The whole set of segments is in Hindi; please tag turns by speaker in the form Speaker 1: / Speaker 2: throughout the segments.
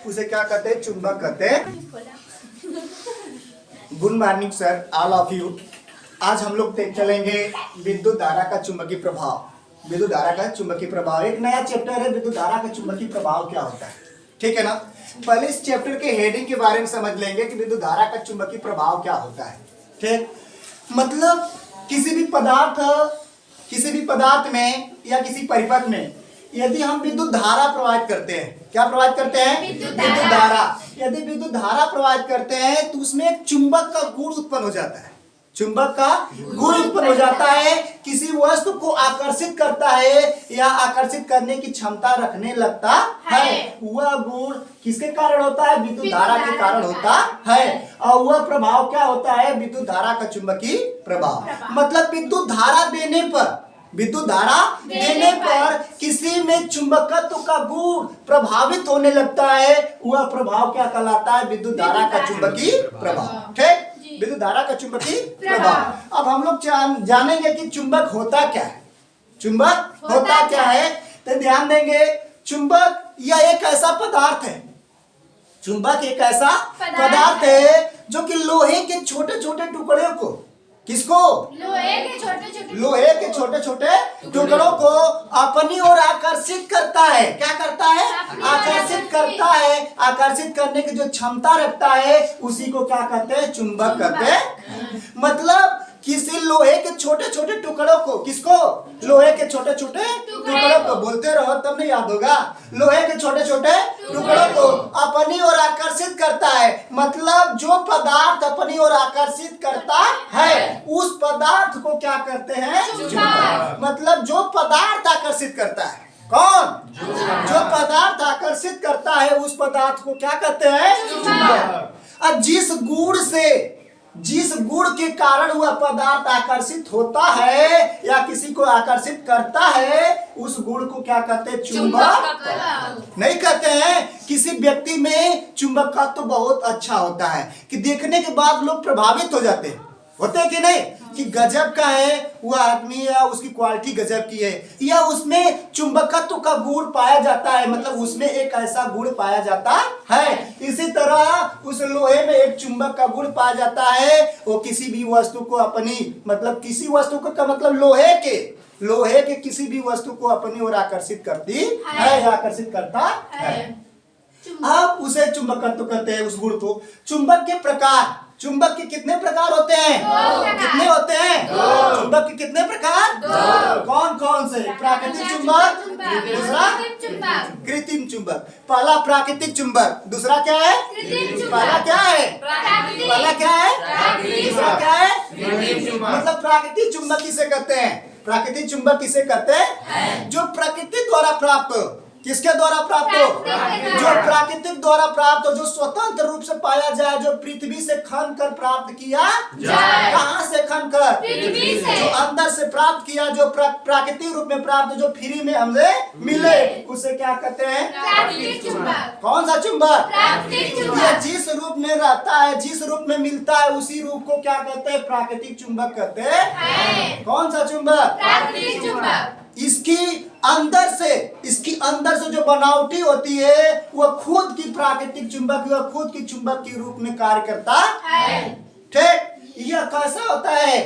Speaker 1: उसे क्या कहते हैं? चुंबक कहते हैं। Good morning sir, all of you. आज हम लोग चलेंगे विद्युत धारा का चुंबकीय प्रभाव। विद्युत धारा का चुंबकीय प्रभाव एक नया चैप्टर है। विद्युत धारा का चुंबकीय प्रभाव क्या होता है, ठीक है ना। पहले इस चैप्टर के हेडिंग के बारे में समझ लेंगे कि विद्युत धारा का चुंबकीय प्रभाव क्या होता है। ठीक, मतलब किसी भी पदार्थ में या किसी परिपथ में यदि हम विद्युत धारा प्रवाहित करते हैं, क्या प्रवाहित करते हैं? विद्युत धारा। यदि विद्युत धारा प्रवाहित करते हैं तो उसमें एक चुंबक का गुण उत्पन्न हो जाता है। चुंबक का गुण उत्पन्न हो जाता है, किसी वस्तु को आकर्षित करता है या आकर्षित करने की क्षमता रखने लगता है। वह गुण किसके कारण होता है? विद्युत धारा के कारण होता है। और वह प्रभाव क्या होता है? विद्युत धारा का चुंबकीय प्रभाव। मतलब विद्युत धारा देने पर किसी में चुंबकत्व का गुण प्रभावित होने लगता है। वह प्रभाव क्या कहलाता है? विद्युत धारा का चुंबकीय प्रभाव। ठीक, विद्युत धारा का चुंबकीय प्रभाव। अब हम लोग जानेंगे कि चुंबक होता क्या है। चुंबक होता क्या है तो ध्यान देंगे। चुंबक यह एक ऐसा पदार्थ है, चुंबक एक ऐसा पदार्थ है जो कि लोहे के छोटे छोटे टुकड़े को, किसको? लोहे के छोटे छोटे टुकड़ों को अपनी ओर आकर्षित करता है। क्या करता है? आकर्षित करता है। आकर्षित करने की जो क्षमता रखता है उसी को क्या कहते हैं? चुंबक कहते हैं। मतलब किसी लोहे के छोटे छोटे टुकड़ों को, किसको? लोहे के छोटे छोटे टुकड़ों को, बोलते रहो तब नहीं याद होगा। लोहे के छोटे छोटे टुकड़ों को अपनी ओर आकर्षित करता है। मतलब जो पदार्थ अपनी ओर आकर्षित करता है उस पदार्थ को क्या करते हैं? चुंबक। मतलब जो पदार्थ आकर्षित करता है, कौन? जो पदार्थ आकर्षित करता है उस पदार्थ को क्या कहते हैं? चुंबक। अब जिस गुण के कारण वह पदार्थ आकर्षित होता है या किसी को आकर्षित करता है उस गुण को क्या कहते हैं? चुंबक। नहीं कहते हैं किसी व्यक्ति में चुंबकत्व तो बहुत अच्छा होता है कि देखने के बाद लोग प्रभावित हो जाते हैं, होते हैं कि नहीं, कि गजब का है वह आदमी या उसकी क्वालिटी गजब की है, या उसमें चुंबकत्व का गुण पाया जाता है। मतलब उसमें एक ऐसा गुण पाया जाता है। इसी तरह उस लोहे में एक चुंबक का गुण पाया जाता है। वो किसी भी वस्तु को अपनी, मतलब किसी वस्तु को का मतलब लोहे के किसी भी वस्तु को अपनी ओर आकर्षित करती है या आकर्षित करता है। अब उसे चुंबकत्व कहते हैं, उस गुण को। चुंबक के प्रकार, चुंबक के कितने प्रकार होते हैं? कितने होते हैं? चुंबक के कितने प्रकार? कौन कौन से? प्राकृतिक चुंबक, दूसरा कृत्रिम चुंबक। पहला प्राकृतिक चुंबक, दूसरा क्या है? पहला क्या है? पहला क्या है? दूसरा क्या है? मतलब प्राकृतिक चुंबक किसे कहते हैं? प्राकृतिक चुंबक किसे कहते हैं? जो प्रकृति द्वारा प्राप्त, किसके द्वारा प्राप्त हो? जो प्राकृतिक द्वारा प्राप्त हो, जो स्वतंत्र रूप से पाया जाए, जो पृथ्वी से खन कर प्राप्त किया जाए। कहां से खन कर? पृथ्वी से। जो अंदर से प्राप्त किया, जो प्राकृतिक रूप में प्राप्त, जो फ्री में हमसे मिले, उसे क्या कहते हैं? प्राकृतिक चुंबक। कौन सा चुंबक? प्राकृतिक चुंबक। जिस रूप में रहता है, जिस रूप में मिलता है उसी रूप को क्या कहते हैं? प्राकृतिक चुंबक कहते हैं। कौन सा चुंबक? प्राकृतिक चुंबक। इसकी अंदर से जो बनावटी होती है वह खुद की प्राकृतिक चुंबक, वह खुद की चुंबक के रूप में कार्य करता है। ठीक, यह कैसा होता है?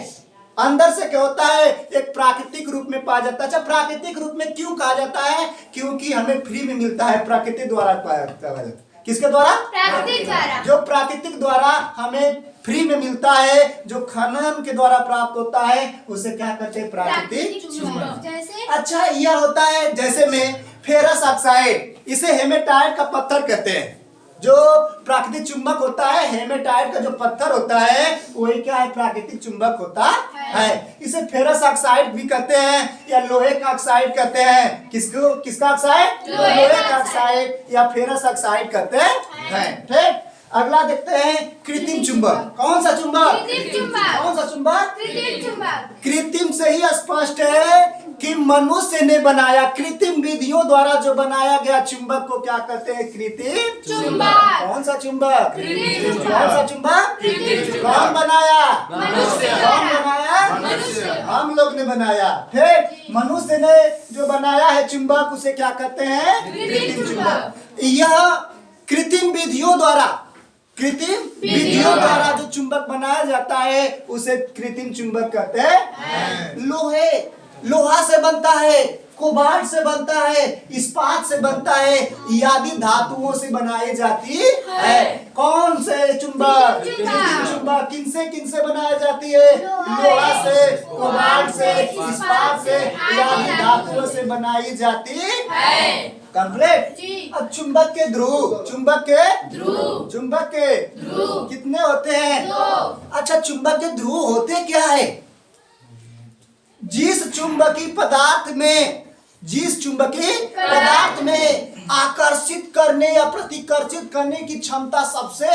Speaker 1: अंदर से क्या होता है? एक प्राकृतिक रूप में पाया जाता है। अच्छा, प्राकृतिक रूप में क्यों कहा जाता है? क्योंकि हमें फ्री में मिलता है, प्रकृति द्वारा पाया जाता है। किसके द्वारा? प्राकृतिक द्वारा। जो प्राकृतिक द्वारा हमें फ्री में मिलता है, जो खनन के द्वारा प्राप्त होता है उसे क्या कहते हैं? प्राकृतिक चुंबक। अच्छा, यह होता है जैसे में फेरस ऑक्साइड, इसे हेमेटाइट का पत्थर कहते हैं। जो प्राकृतिक चुंबक होता है, हेमेटाइट का जो पत्थर होता है वही क्या है? प्राकृतिक चुंबक होता है। इसे फेरस ऑक्साइड भी कहते हैं या लोहे का ऑक्साइड कहते हैं। किसका ऑक्साइड? लोहे का ऑक्साइड या फेरस ऑक्साइड कहते हैं। ठीक, अगला देखते हैं कृत्रिम चुंबक। कौन सा चुंबक? कौन सा चुंबक? कृत्रिम से ही स्पष्ट है कि मनुष्य ने बनाया, कृत्रिम विधियों द्वारा जो बनाया गया चुंबक को क्या कहते हैं? कृत्रिम चुंबक। कौन सा चुंबक? कौन सा चुंबक? कौन बनाया? कौन बनाया? हम लोग ने बनाया। ठीक, मनुष्य ने जो बनाया है चुंबक उसे क्या कहते हैं? कृत्रिम चुंबक। यह कृत्रिम कृत्रिम विधियों द्वारा, कृत्रिम विधियों द्वारा जो चुंबक बनाया जाता है उसे कृत्रिम चुंबक कहते हैं। लोहा से बनता है, कोबाल्ट से बनता है, इस्पात से बनता है, आदि धातुओं से बनाई जाती है। कौन से चुंबक? चुंबक किनसे बनाई जाती है? लोहा से, कोबाल्ट से, इस्पात से, आदि धातुओं से बनाई जाती है। कंप्लीट। अब चुंबक के ध्रुव, चुंबक के कितने होते हैं? अच्छा, चुंबक के ध्रुव होते क्या है? जिस चुंबकीय पदार्थ में आकर्षित करने या प्रतिकर्षित करने की क्षमता सबसे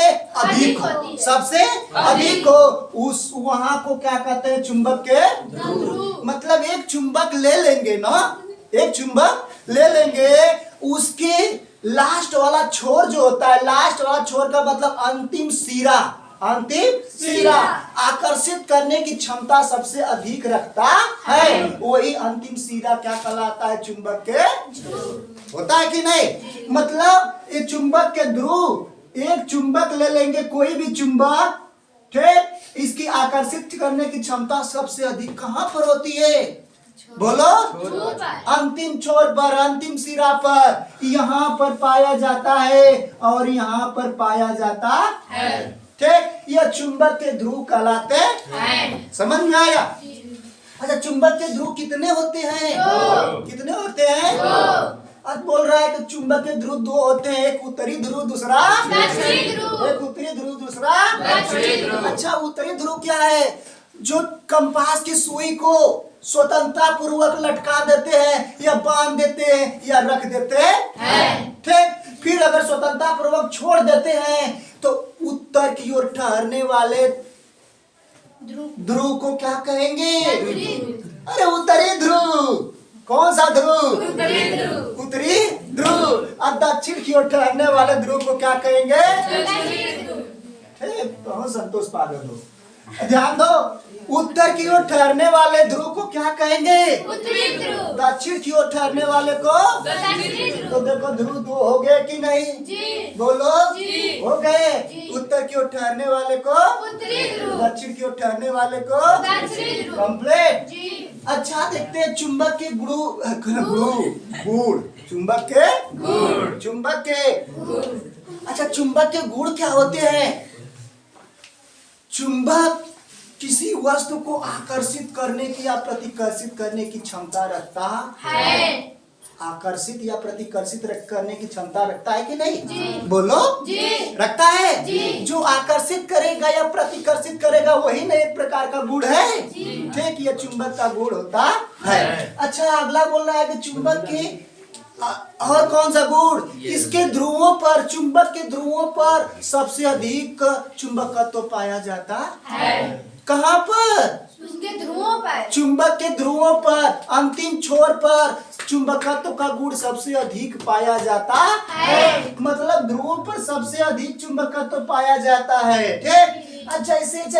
Speaker 1: अधिक हो उस वहां को क्या कहते हैं? चुंबक के ध्रुव। मतलब एक चुंबक ले लेंगे ना, एक चुंबक ले लेंगे, उसके लास्ट वाला छोर जो होता है, लास्ट वाला छोर का मतलब अंतिम सिरा आकर्षित करने की क्षमता सबसे अधिक रखता है, वही अंतिम सिरा क्या कहलाता है? चुंबक के होता है कि नहीं? मतलब ये चुंबक के ध्रुव, एक चुंबक ले लेंगे, कोई भी चुंबक, ठीक, इसकी आकर्षित करने की क्षमता सबसे अधिक कहां पर होती है? बोलो। अंतिम छोर पर, अंतिम सिरा पर, यहाँ पर पाया जाता है और यहाँ पर पाया जाता है। ठीक, यह चुंबक के ध्रुव कहलाते हैं। समझ में आया? अच्छा, चुंबक के ध्रुव कितने होते हैं? कितने होते हैं? आज बोल रहा है कि चुंबक के ध्रुव दो होते हैं, एक उत्तरी ध्रुव, दूसरा एक उत्तरी ध्रुव, दूसरा। अच्छा, उत्तरी ध्रुव क्या है? जो कंपास की सुई को स्वतंत्रता पूर्वक लटका देते हैं या बांध देते हैं या रख देते हैं। ठीक, फिर अगर स्वतंत्रता पूर्वक छोड़ देते हैं तो उत्तर की ओर ठहरने वाले ध्रुव को क्या कहेंगे? अरे उत्तरी ध्रुव। कौन सा ध्रुव? उत्तरी ध्रुव। और दक्षिण की ओर ठहरने वाले ध्रुव को क्या कहेंगे? बहुत संतोष पागल हो, ध्यान दो। उत्तर की ओर ठहरने वाले ध्रुव को क्या कहेंगे? उत्तरी ध्रुव। दक्षिण की ओर ठहरने वाले को दक्षिणी ध्रुव। तो देखो, ध्रुव दो हो गए कि नहीं? जी। बोलो। जी। हो गए। उत्तर की ओर ठहरने वाले को उत्तरी ध्रुव, दक्षिण की ओर ठहरने वाले को दक्षिणी ध्रुव। कंप्लीट। जी। अच्छा, देखते हैं चुंबक के गुण। चुंबक के अच्छा, चुंबक के गुण क्या होते हैं? चुंबक किसी वस्तु को आकर्षित करने की या प्रतिकर्षित करने की क्षमता रखता है। आकर्षित या प्रतिकर्षित करने की क्षमता रखता है कि नहीं? जी। बोलो। जी। रखता है। जी। जो आकर्षित करेगा या प्रतिकर्षित करेगा वही ना एक प्रकार का गुण है। ठीक, ये चुंबक का गुण होता है। अच्छा, अगला बोल रहा है कि चुंबक के और कौन सा गुण? इसके ध्रुवों पर, चुंबक के ध्रुवों पर सबसे अधिक चुंबकत्व पाया जाता है। कहाँ पर? उसके ध्रुवों पर। चुंबक के ध्रुवों पर, अंतिम छोर पर चुंबकत्व का गुण सबसे अधिक पाया जाता है। मतलब ध्रुवों पर सबसे अधिक चुंबकत्व पाया जाता है। ठीक, जैसे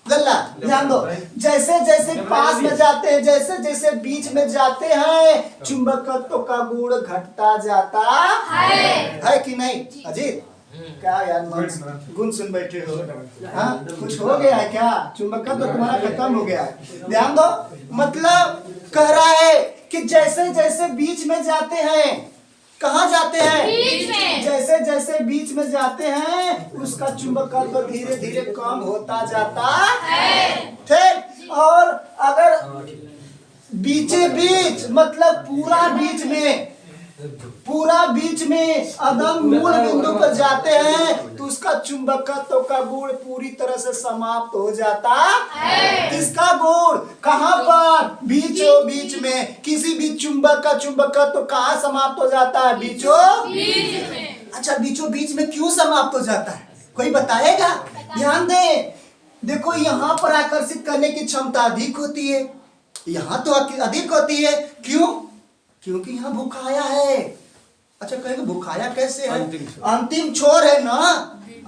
Speaker 1: गल्ला, ध्यान दो, जैसे जैसे पास में जाते हैं, जैसे जैसे बीच में जाते हैं, चुंबकत्व का गुण घटता जाता है कि नहीं? अजीत, क्या यार गुण सुन बैठे हो? हाँ, कुछ हो गया है क्या? चुंबकत्व तुम्हारा खत्म हो गया है। ध्यान दो, मतलब कह रहा है कि जैसे जैसे बीच में जाते हैं, कहाँ जाते हैं? बीच में। जैसे जैसे बीच में जाते हैं उसका चुंबकत्व धीरे धीरे कम होता जाता है। ठीक, और अगर बीचे बीच मतलब पूरा बीच में अदम मूल बिंदु पर जाते हैं तो उसका चुंबकत्व का गुण पूरी तरह से समाप्त हो जाता है। किसका गुण? कहाँ पर? बीचों बीच में। किसी भी चुंबक का चुंबकत्व कहाँ समाप्त हो जाता है? बीचों बीच में। अच्छा, बीचों बीच में क्यों समाप्त हो जाता है? कोई बताएगा? ध्यान दे, देखो यहाँ पर आकर्षित करने की क्षमता अधिक होती है, यहाँ तो अधिक होती है। क्यों? क्योंकि यहाँ भुखाया है। अच्छा, कहेंगे भुखाया कैसे है? अंतिम छोर है ना,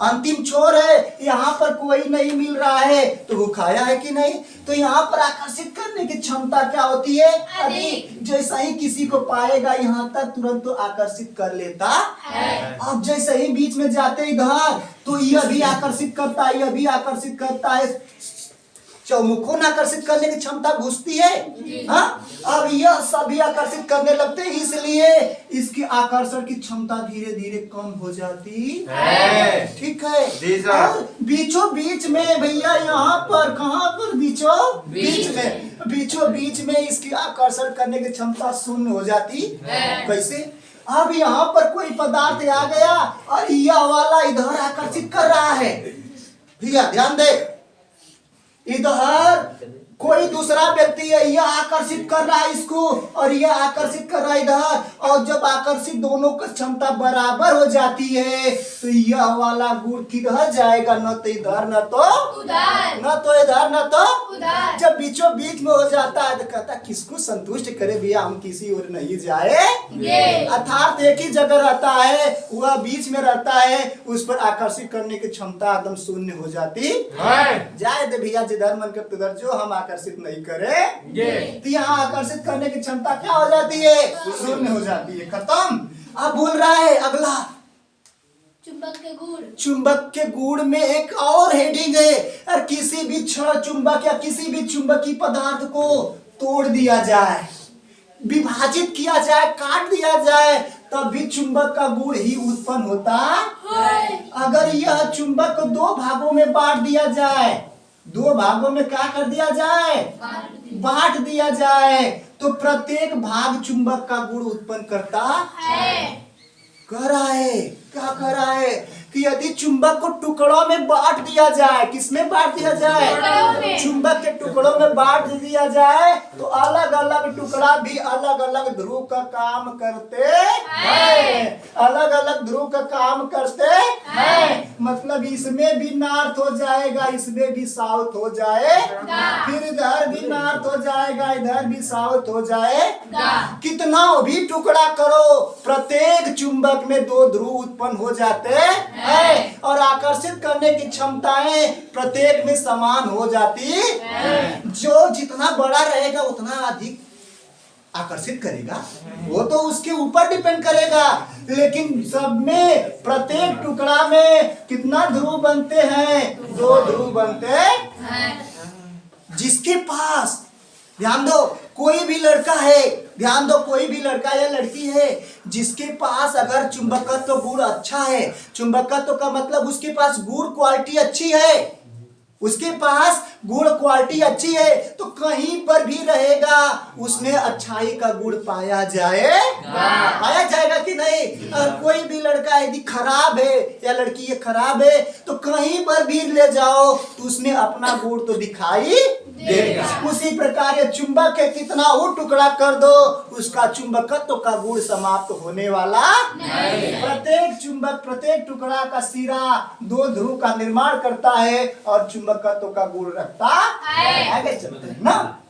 Speaker 1: अंतिम छोर है, यहाँ पर कोई नहीं मिल रहा है तो वो खाया है कि नहीं। तो यहाँ पर आकर्षित करने की क्षमता क्या होती है? अधिक। जैसा ही किसी को पाएगा यहाँ तक तुरंत तो आकर्षित कर लेता है। अब जैसे ही बीच में जाते इधर तो यह भी आकर्षित करता है, यह भी आकर्षित करता है, चौमुखों ने आकर्षित करने की क्षमता घुसती है। हाँ, अब यह सभी आकर्षित करने लगते हैं, इसलिए इसकी आकर्षण की क्षमता धीरे धीरे कम हो जाती है। ठीक है। और बीचों बीच में भैया यहाँ पर, कहाँ पर? बीचों बीच में इसकी आकर्षण करने की क्षमता शून्य हो जाती है। कैसे? अब यहाँ पर कोई पदार्थ आ गया और यह वाला इधर आकर्षित कर रहा है। भैया ध्यान दे, इधर कोई दूसरा व्यक्ति है, यह आकर्षित कर रहा है इसको और यह आकर्षित कर रहा है इधर, और जब आकर्षित दोनों की क्षमता बराबर हो जाती है तो यह वाला गुण किधर जाएगा? न तो इधर न तो उधर, न तो इधर न तो उधर। जब बीचों बीच में हो जाता है तो कहता किसको संतुष्ट करे भैया, हम किसी और नहीं जाए। अर्थात एक ही जगह रहता है, वह बीच में रहता है, उस पर आकर्षित करने की क्षमता एकदम शून्य हो जाती है। जाए दे भैया, जिधर मन कर उधर जो, हम आकर्षित नहीं करेंगे। तो यहाँ आकर्षित करने की क्षमता क्या हो जाती है? शून्य हो जाती है। खत्म। अब बोल रहा है अगला,
Speaker 2: चुंबक के गुण।
Speaker 1: चुंबक के गुण में एक और हेडिंग है, और किसी भी क्षण चुंबक या किसी भी चुंबकीय पदार्थ को तोड़ दिया जाए, विभाजित किया जाए, काट दिया जाए, तब भी चुंबक का गुण ही उत्पन्न होता है। अगर यह चुंबक को दो भागों में बांट दिया जाए, दो भागों में क्या कर दिया जाए? बांट दिया जाए, तो प्रत्येक भाग चुंबक का गुण उत्पन्न करता है। कर रहा है, क्या कर रहा है कि यदि चुंबक को टुकड़ों में बांट दिया जाए, किसमें बांट दिया जाए? चुंबक के टुकड़ों में बांट दिया जाए तो अलग अलग टुकड़ा भी अलग अलग ध्रुव का काम करते हैं, अलग अलग ध्रुव का काम करते हैं। मतलब इसमें भी नॉर्थ हो जाएगा, इसमें भी साउथ हो जाएगा, फिर इधर भी नॉर्थ हो जाएगा, इधर भी साउथ हो जाएगा। कितना भी टुकड़ा करो, प्रत्येक चुंबक में दो ध्रुव उत्पन्न हो जाते हैं और आकर्षित करने की क्षमताएं प्रत्येक में समान हो जाती है। जो जितना बड़ा रहेगा उतना अधिक आकर्षित करेगा, वो तो उसके ऊपर डिपेंड करेगा। लेकिन सब में प्रत्येक टुकड़ा में कितना ध्रुव बनते हैं? दो ध्रुव बनते हैं। जिसके पास, ध्यान दो, कोई भी लड़का है, ध्यान दो, कोई भी लड़का या लड़की है जिसके पास अगर चुंबकत्व गुण अच्छा है, चुंबकत्व का मतलब उसके पास गुण क्वालिटी अच्छी है, उसके पास गुण क्वालिटी अच्छी है, तो कहीं पर भी रहेगा उसमें अच्छाई का गुण पाया जाएगा कि नहीं। और कोई भी लड़का यदि खराब है या लड़की ये खराब है तो कहीं पर भी ले जाओ तो उसमें अपना गुण तो दिखाई देगा। उसी प्रकार ये चुंबक है, कितना वो टुकड़ा कर दो उसका चुंबकत्व का गुण समाप्त होने वाला नहीं। प्रत्येक चुंबक, प्रत्येक टुकड़ा का सिरा दो ध्रुव का निर्माण करता है और चुंबकत्व का गुण रखता है। आगे चलते हैं ना।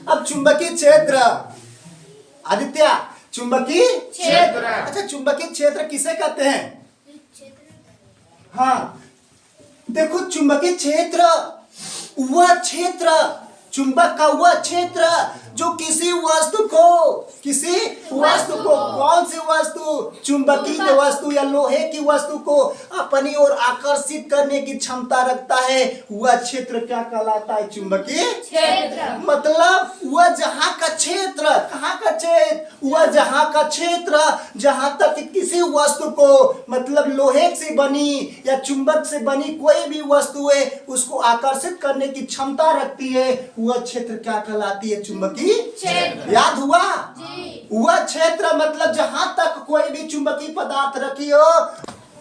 Speaker 1: अब चुंबकीय क्षेत्र, आदित्य, चुंबकीय क्षेत्र। अच्छा, चुंबकीय क्षेत्र किसे कहते हैं? हाँ देखो, चुंबकीय क्षेत्र वह क्षेत्र, चुंबक का वह क्षेत्र जो किसी वस्तु को, कौन सी वस्तु? चुंबकीय वस्तु या लोहे की वस्तु को अपनी ओर आकर्षित करने की क्षमता रखता है, वह क्षेत्र क्या कहलाता है? चुंबकीय क्षेत्र। मतलब वह जहाँ का क्षेत्र, कहाँ का क्षेत्र? वह जहाँ का क्षेत्र जहाँ तक किसी वस्तु को, मतलब लोहे से बनी या चुंबक से बनी कोई भी वस्तु है उसको आकर्षित करने की क्षमता रखती है, वह क्षेत्र क्या कहलाती है? चुंबकीय क्षेत्र। याद हुआ? वह क्षेत्र मतलब जहां तक कोई भी चुंबकीय पदार्थ रखी हो।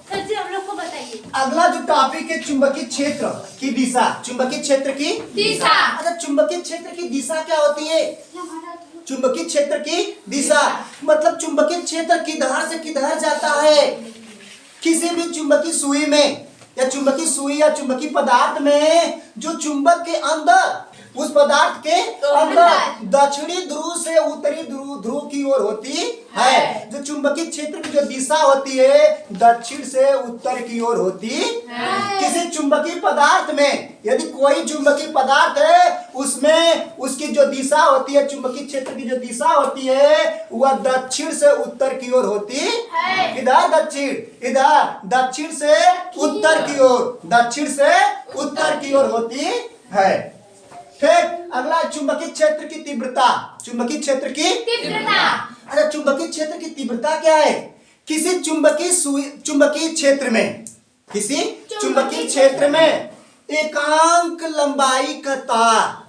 Speaker 2: सर जी हम लोग को बताइए।
Speaker 1: अगला जो टॉपिक है चुंबकीय क्षेत्र की दिशा, चुंबकीय क्षेत्र की दिशा। अच्छा, चुंबकीय क्षेत्र की दिशा क्या होती है? चुंबकीय क्षेत्र की दिशा मतलब चुंबकीय क्षेत्र किधर से किधर जाता है। किसी भी चुंबकीय सुई में या चुंबकीय सुई या चुंबकीय पदार्थ में जो चुंबक के अंदर उस पदार्थ के अंदर दक्षिणी ध्रुव से उत्तरी ध्रुव की ओर होती है। जो चुंबकीय क्षेत्र की जो दिशा होती है दक्षिण से उत्तर की ओर होती है। किसी चुंबकीय पदार्थ में यदि कोई चुंबकीय पदार्थ है उसमें उसकी जो दिशा होती है, चुंबकीय क्षेत्र की जो दिशा होती है वह दक्षिण से उत्तर की ओर होती है। इधर दक्षिण से उत्तर की ओर, दक्षिण से उत्तर की ओर होती है। ठीक, अगला चुंबकीय क्षेत्र की तीव्रता। चुंबकीय क्षेत्र की तीव्रता। अच्छा, चुंबकीय क्षेत्र की तीव्रता क्या है? किसी चुंबकीय क्षेत्र में, किसी चुंबकीय क्षेत्र में एकांक लंबाई का तार,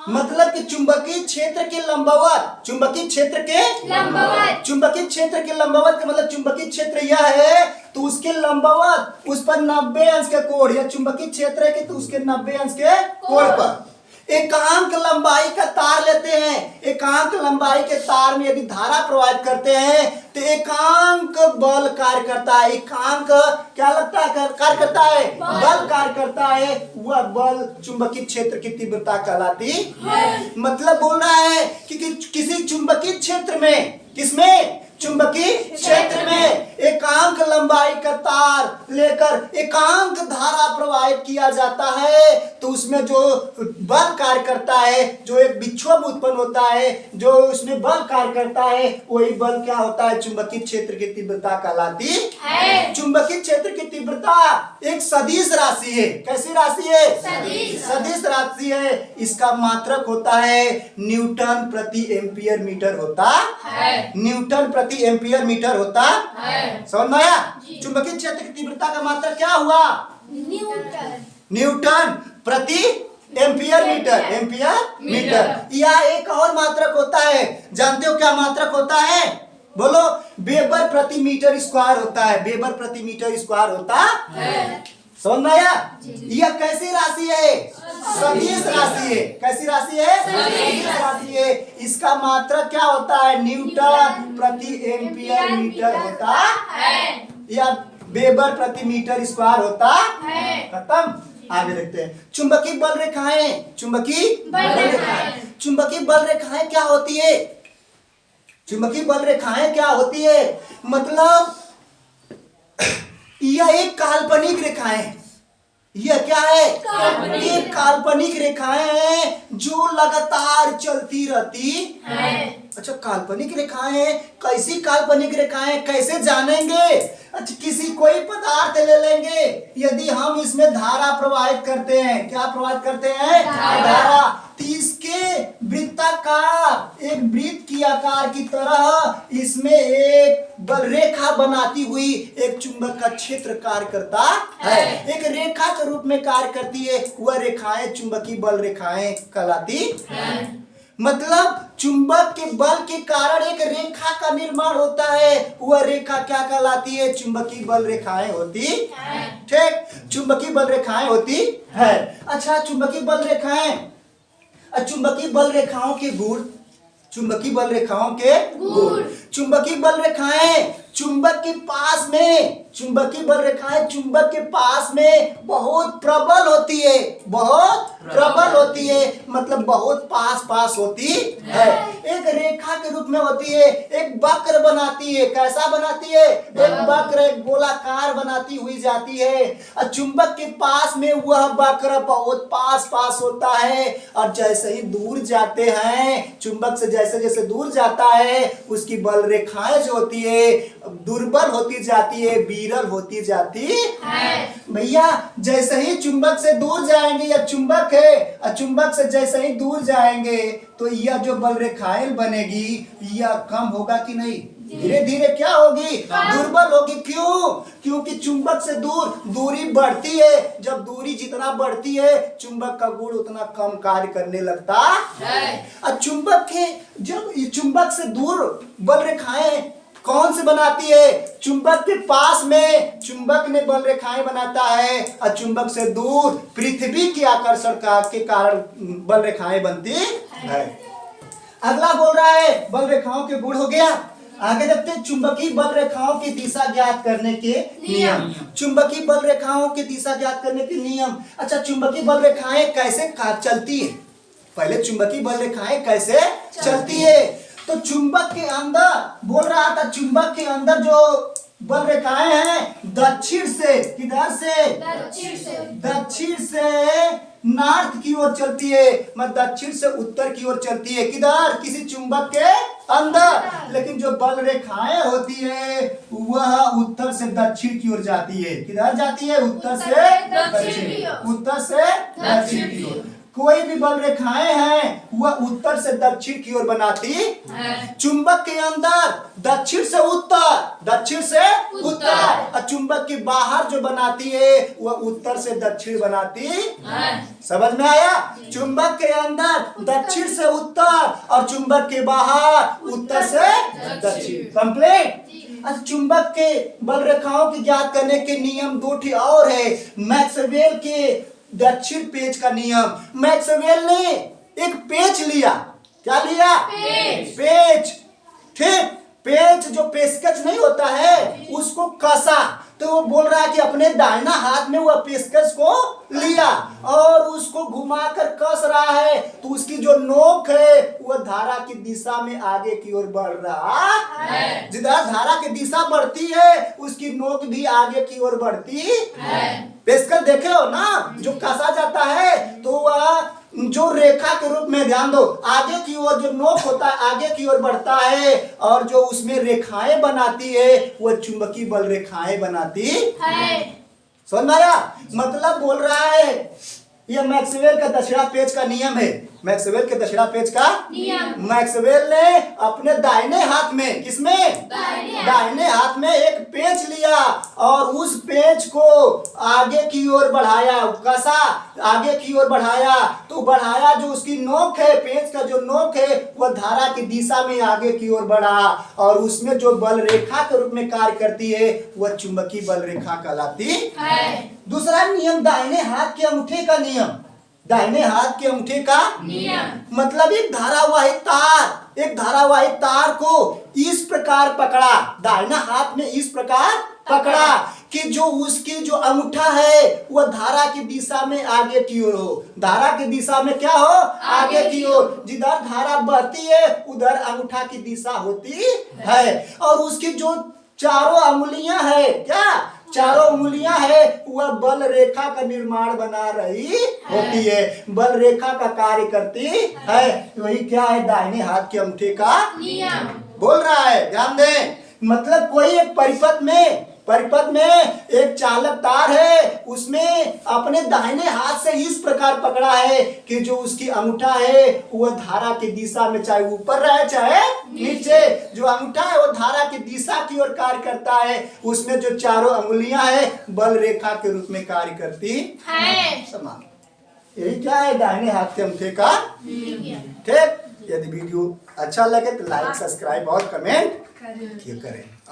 Speaker 1: मतलब कि चुंबकीय क्षेत्र के लंबवत, चुंबकीय क्षेत्र के लंबवत का मतलब चुंबकीय क्षेत्र यह है तो उसके लंबवत उस पर 90 अंश के कोण, या चुंबकीय क्षेत्र है कि तो उसके 90 अंश के कोण पर एकांक लंबाई का तार लेते हैं। एकांक लंबाई के तार में यदि धारा प्रवाहित करते हैं तो एकांक बल कार्य करता है। एकांक क्या लगता है कार्य करता है? बल कार्य करता है। वह बल चुंबकीय क्षेत्र की तीव्रता कहलाती है। मतलब बोल रहा है कि किसी चुंबकीय क्षेत्र में, किसमें? चुंबकीय क्षेत्र में एकांक लंबाई का तार लेकर एकांक धारा प्रवाहित किया जाता है तो उसमें जो बल कार्य करता है, जो एक विक्षोभ उत्पन्न होता है, जो उसमें बल कार्य करता है, वही बल क्या होता है? चुंबकीय क्षेत्र की तीव्रता कहलाती है। चुंबकीय क्षेत्र की तीव्रता एक सदिश राशि है। कैसी राशि है? सदिश राशि है। इसका मात्रक होता है न्यूटन प्रति एम्पियर मीटर होता है। न्यूटन प्रति एम्पियर मीटर होता है। समझ में आया? चुंबकीय क्षेत्र की तीव्रता का मात्रक क्या हुआ? न्यूटन प्रति एम्पियर मीटर। या एक और मात्रक होता है, जानते हो क्या मात्रक होता है? बोलो। वेबर प्रति मीटर स्क्वायर होता है। वेबर प्रति मीटर स्क्वायर होता है। समझ में आया? यह कैसी राशि है? सदिश राशि है। कैसी राशि है? सदिश राशि है। इसका मात्रक क्या होता है? न्यूटन प्रति एम्पियर मीटर होता है या वेबर प्रति मीटर स्क्वायर होता है। खत्म। आगे देखते हैं चुंबकीय बल रेखाएं। चुंबकीय बल रेखाएं क्या होती है? चुंबकीय बल रेखाएं क्या होती है? मतलब यह एक काल्पनिक रेखाएं है। यह क्या है? ये काल्पनिक रेखाएं हैं जो लगातार चलती रहती है। अच्छा, काल्पनिक रेखाएं हैं। कैसी काल्पनिक रेखाएं? कैसे जानेंगे? अच्छा, किसी कोई पदार्थ ले लेंगे, यदि हम इसमें धारा प्रवाहित करते हैं, क्या प्रवाहित करते हैं? धारा। तो इसके वृत्ताकार, एक वृत्त की आकार की तरह इसमें एक बल रेखा बनाती हुई एक चुंबक का क्षेत्र कार्य करता है। एक रेखा के रूप में कार्य करती है। वह रेखाएं चुंबकीय बल रेखाएं कहलाती है। मतलब चुंबक के बल के कारण एक रेखा का निर्माण होता है। वह रेखा क्या कहलाती है? चुंबकीय बल रेखाएं होती है। ठीक, चुंबकीय बल रेखाएं होती है। अच्छा, चुंबकीय बल रेखाएं, चुंबकीय बल रेखाओं के गुण। चुंबकीय बल रेखाओं के गुण। चुंबकीय बल रेखाएं चुंबक के पास में, चुंबकीय बल रेखाएं चुंबक के पास में बहुत प्रबल होती है। बहुत प्रबल होती है मतलब बहुत पास होती है। एक रेखा के रूप में होती है। एक वक्र बनाती है। कैसा बनाती है? एक वक्र, एक गोलाकार बनाती हुई जाती है। और चुंबक के पास में वह वक्र बहुत पास होता है। और जैसे ही दूर जाते हैं, चुंबक से जैसे जैसे दूर जाता है उसकी बल रेखाएं जो होती है दुर्बल होती जाती है, विरल होती जाती है। भैया, जैसे ही चुंबक से दूर जाएंगे, या चुंबक है और चुंबक से जैसे ही दूर जाएंगे तो यह जो बल रेखाएं बनेगी यह कम होगा कि नहीं? धीरे धीरे क्या होगी? दुर्बल होगी। क्यों? क्योंकि चुंबक से दूरी बढ़ती है। जब दूरी जितना बढ़ती है चुंबक का गुण उतना कम कार्य करने लगता है। और चुंबक के जब चुंबक से दूर बल रेखाएं कौन से बनाती है? चुंबक के पास में चुंबक ने बल रेखाएं बनाता है और चुंबक से दूर पृथ्वी के आकर्षण के कारण बल रेखाएं बनती है। अगला बोल रहा है बल रेखाओं के गुण हो गया। आगे देखते हैं चुंबकीय बल रेखाओं की दिशा ज्ञात करने के नियम। चुंबकीय बल रेखाओं की दिशा ज्ञात करने के नियम। अच्छा, चुंबकीय बल रेखाएं कैसे चलती है? पहले चुंबकीय बल रेखाएं कैसे चलती है। तो चुंबक के अंदर बोल रहा था, चुंबक के अंदर जो बल रेखाएं हैं दक्षिण से, किधर से, दक्षिण से नॉर्थ की ओर चलती है, मतलब दक्षिण से उत्तर की ओर चलती है, किधर, किसी चुंबक के अंदर। लेकिन जो बल रेखाएं होती है वह उत्तर से दक्षिण की ओर जाती है, किधर जाती है, उत्तर से दक्षिण, उत्तर से दक्षिण की ओर। कोई भी बल रेखाएं हैं वह उत्तर से दक्षिण की ओर बनाती है। चुंबक के अंदर दक्षिण से उत्तर, दक्षिण से उत्तर, और चुंबक के बाहर जो बनाती है वह उत्तर से दक्षिण बनाती है। समझ में आया। चुंबक के अंदर दक्षिण से उत्तर और चुंबक के बाहर उत्तर से दक्षिण। कंप्लीट। चुंबक के बल रेखाओं की ज्ञात करने के नियम दो ठी और है। मैक्सवेल के दक्षिण पेच का नियम। मैक्सवेल ने एक पेच लिया, क्या लिया, पेच। ठीक, पेच जो पेचकश नहीं होता है उसको कसा, तो वो बोल रहा है कि अपने दाहिना हाथ में वह पेचकश को लिया और उसको घुमाकर कस रहा है, तो उसकी जो नोक है वह धारा की दिशा में आगे की ओर बढ़ रहा है। जिधर धारा की दिशा बढ़ती है उसकी नोक भी आगे की ओर बढ़ती है। पेचकश देखे हो ना, जो कसा जाता है तो वह जो रेखा के रूप में, ध्यान दो, आगे की ओर जो नोक होता है आगे की ओर बढ़ता है और जो उसमें रेखाएं बनाती है वह चुंबकीय बल रेखाएं बनाती है। समझ में आया। मतलब बोल रहा है यह मैक्सवेल का दक्षिणा पेच का नियम है। मैक्सवेल के दक्षिणा पेच का नियम। मैक्सवेल ने अपने दाहिने हाथ में, किसमें, दाहिने हाथ में एक पेच लिया और उस पेच को आगे की ओर बढ़ाया, कसा, आगे की ओर बढ़ाया, तो बढ़ाया जो उसकी नोक है, पेच का जो नोक है वह धारा की दिशा में आगे की ओर बढ़ा और उसमें जो बल रेखा के रूप में कार्य करती है वह चुंबकीय बल रेखा कहलाती है। दूसरा नियम दाहिने हाथ के अंगूठे का नियम। दाहिने हाथ के अंगूठे का नियम मतलब एक धारावाहिक तार को इस प्रकार पकड़ा, दाहिना हाथ में इस प्रकार पकड़ा कि जो उसकी जो अंगूठा है वह धारा की दिशा में आगे की ओर हो। धारा की दिशा में क्या हो, आगे की ओर। जिधर धारा बहती है उधर अंगूठा की दिशा होती है और उसकी जो चारों अंगुलियां है, क्या, चारों उंगलियां है वह बल रेखा का निर्माण बना रही होती है, बल रेखा का कार्य करती है। वही क्या है, दाहिने हाथ के अंगूठे का नियम बोल रहा है। ध्यान दें, मतलब कोई एक परिपथ में एक चालक तार है, उसमें अपने दाहिने हाथ से इस प्रकार पकड़ा है कि जो उसकी अंगूठा है वह धारा की दिशा में, चाहे ऊपर रहे चाहे नीचे, जो अंगूठा है वो धारा की दिशा की ओर कार्य करता है। उसमें जो चारों अंगुलियां है बल रेखा के रूप में कार्य करती है। समान यही क्या है, दाहिने हाथ के अंगूठे का। ठीक, यदि वीडियो अच्छा लगे तो लाइक, सब्सक्राइब और कमेंट करें।